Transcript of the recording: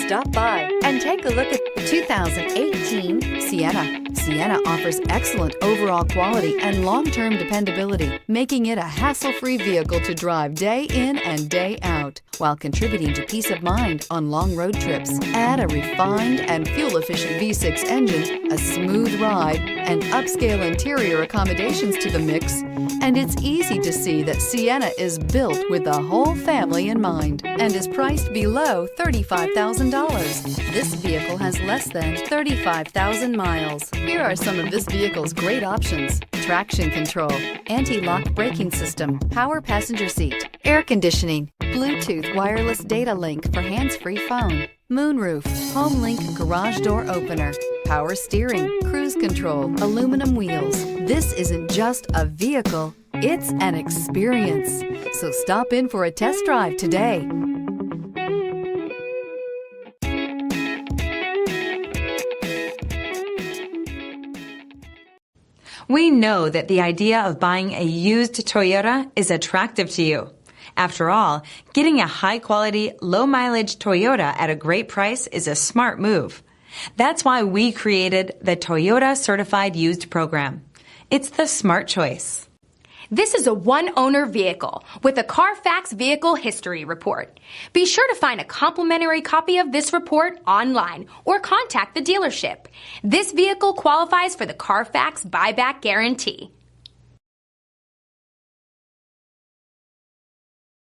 Stop by and take a look at the 2018 Sienna. Sienna offers excellent overall quality and long-term dependability, making it a hassle-free vehicle to drive day in and day out, while contributing to peace of mind on long road trips. Add a refined and fuel-efficient V6 engine, a smooth ride, and upscale interior accommodations to the mix, and it's easy to see that Sienna is built with the whole family in mind and is priced below $35,000. This vehicle has less than 35,000 miles. Here are some of this vehicle's great options: traction control, anti-lock braking system, power passenger seat, air conditioning, Bluetooth wireless data link for hands-free phone, moonroof, home link garage door opener, power steering, cruise control, aluminum wheels. This isn't just a vehicle, it's an experience. So stop in for a test drive today. We know that the idea of buying a used Toyota is attractive to you. After all, getting a high-quality, low-mileage Toyota at a great price is a smart move. That's why we created the Toyota Certified Used Program. It's the smart choice. This is a one-owner vehicle with a Carfax Vehicle History Report. Be sure to find a complimentary copy of this report online or contact the dealership. This vehicle qualifies for the Carfax Buyback Guarantee.